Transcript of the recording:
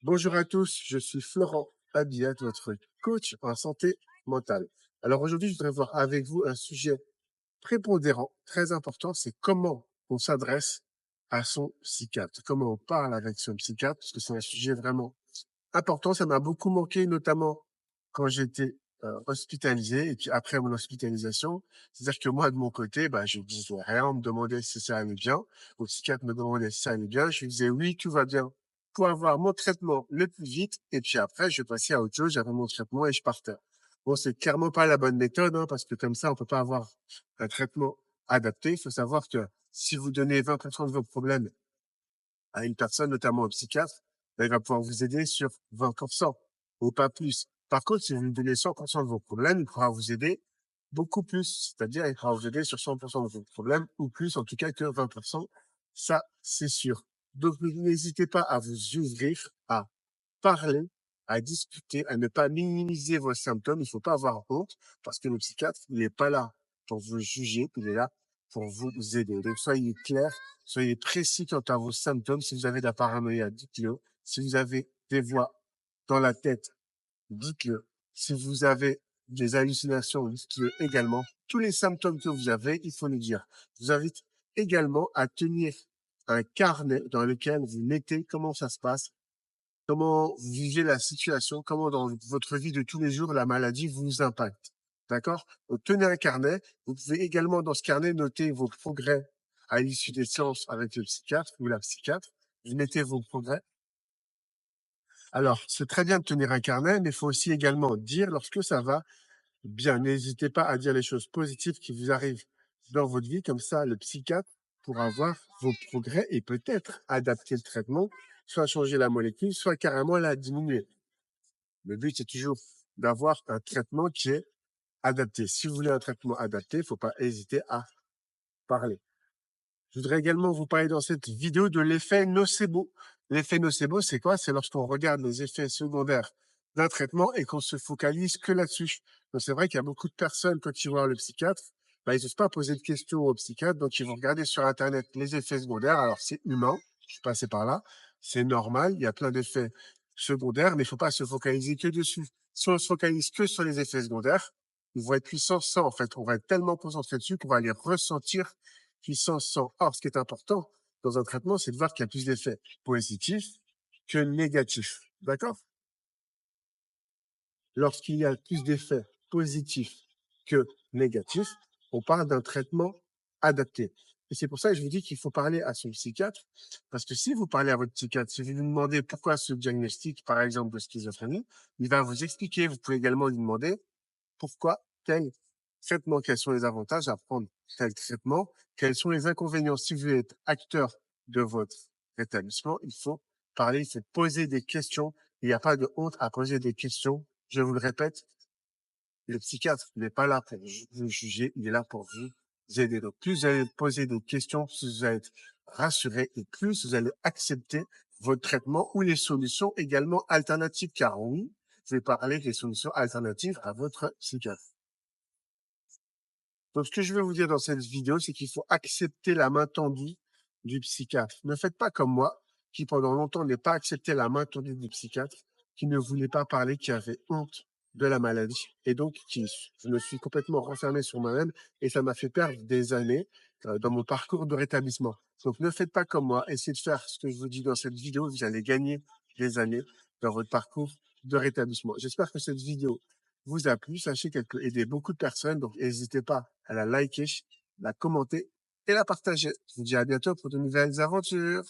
Bonjour à tous, je suis Florent Abiat, votre coach en santé mentale. Alors aujourd'hui, je voudrais voir avec vous un sujet prépondérant, très important, c'est comment on s'adresse à son psychiatre, comment on parle avec son psychiatre, parce que c'est un sujet vraiment important. Ça m'a beaucoup manqué, notamment quand j'étais hospitalisé et puis après mon hospitalisation. C'est-à-dire que moi, de mon côté, bah, je disais rien, on me demandait si ça allait bien. Mon psychiatre me demandait si ça allait bien. Je lui disais oui, tout va bien pour avoir mon traitement le plus vite. Et puis après, je passais à autre chose, j'avais mon traitement et je partais. Bon, c'est clairement pas la bonne méthode, hein, parce que comme ça, on peut pas avoir un traitement adapté. Il faut savoir que si vous donnez 20% de vos problèmes à une personne, notamment un psychiatre, ben, il va pouvoir vous aider sur 20% ou pas plus. Par contre, si vous lui donnez 100% de vos problèmes, il pourra vous aider beaucoup plus. C'est-à-dire, il pourra vous aider sur 100% de vos problèmes ou plus, en tout cas que 20%. Ça, c'est sûr. Donc, n'hésitez pas à vous ouvrir, à parler, à discuter, à ne pas minimiser vos symptômes. Il faut pas avoir honte parce que le psychiatre, il n'est pas là pour vous juger, il est là pour vous aider. Donc, soyez clair, soyez précis quant à vos symptômes. Si vous avez de la paranoïa, dites-le. Si vous avez des voix dans la tête, dites-le. Si vous avez des hallucinations, dites-le également. Tous les symptômes que vous avez, il faut le dire. Je vous invite également à tenir un carnet dans lequel vous mettez comment ça se passe, comment vous vivez la situation, comment dans votre vie de tous les jours la maladie vous impacte. D'accord? Donc, tenez un carnet. Vous pouvez également dans ce carnet noter vos progrès à l'issue des séances avec le psychiatre ou la psychiatre. Vous mettez vos progrès. Alors, c'est très bien de tenir un carnet, mais il faut aussi également dire lorsque ça va bien. N'hésitez pas à dire les choses positives qui vous arrivent dans votre vie. Comme ça, le psychiatre pourra voir vos progrès et peut-être adapter le traitement, soit changer la molécule, soit carrément la diminuer. Le but, c'est toujours d'avoir un traitement qui est adapté. Si vous voulez un traitement adapté, il ne faut pas hésiter à parler. Je voudrais également vous parler dans cette vidéo de l'effet nocebo. L'effet nocebo, c'est quoi? C'est lorsqu'on regarde les effets secondaires d'un traitement et qu'on se focalise que là-dessus. Donc, c'est vrai qu'il y a beaucoup de personnes, quand ils vont voir le psychiatre, bah, ils n'osent pas poser de questions au psychiatre, donc ils vont regarder sur Internet les effets secondaires. Alors, c'est humain, je suis passé par là, c'est normal, il y a plein d'effets secondaires, mais il ne faut pas se focaliser que dessus. Si on se focalise que sur les effets secondaires, ils vont être puissants sans, en fait. On va être tellement concentré dessus qu'on va les ressentir puissance 100. Or, ce qui est important dans un traitement, c'est de voir qu'il y a plus d'effets positifs que négatifs. D'accord? Lorsqu'il y a plus d'effets positifs que négatifs, on parle d'un traitement adapté. Et c'est pour ça que je vous dis qu'il faut parler à son psychiatre, parce que si vous parlez à votre psychiatre, si vous lui demandez pourquoi ce diagnostic, par exemple, de schizophrénie, il va vous expliquer. Vous pouvez également lui demander pourquoi tel traitement, quels sont les avantages à prendre tel traitement, quels sont les inconvénients. Si vous êtes acteur de votre rétablissement, il faut parler, il faut poser des questions. Il n'y a pas de honte à poser des questions. Je vous le répète, le psychiatre n'est pas là pour vous juger, il est là pour vous aider. Donc, plus vous allez poser des questions, plus vous allez être rassuré et plus vous allez accepter votre traitement ou les solutions également alternatives. Car oui, je vais parler des solutions alternatives à votre psychiatre. Donc, ce que je veux vous dire dans cette vidéo, c'est qu'il faut accepter la main tendue du psychiatre. Ne faites pas comme moi, qui pendant longtemps n'ai pas accepté la main tendue du psychiatre, qui ne voulait pas parler, qui avait honte de la maladie. Et donc, je me suis complètement renfermé sur moi-même et ça m'a fait perdre des années dans mon parcours de rétablissement. Donc, ne faites pas comme moi. Essayez de faire ce que je vous dis dans cette vidéo. Vous allez gagner des années dans votre parcours de rétablissement. J'espère que cette vidéo vous a plu. Sachez qu'elle peut aider beaucoup de personnes. Donc, n'hésitez pas à la liker, la commenter et la partager. Je vous dis à bientôt pour de nouvelles aventures.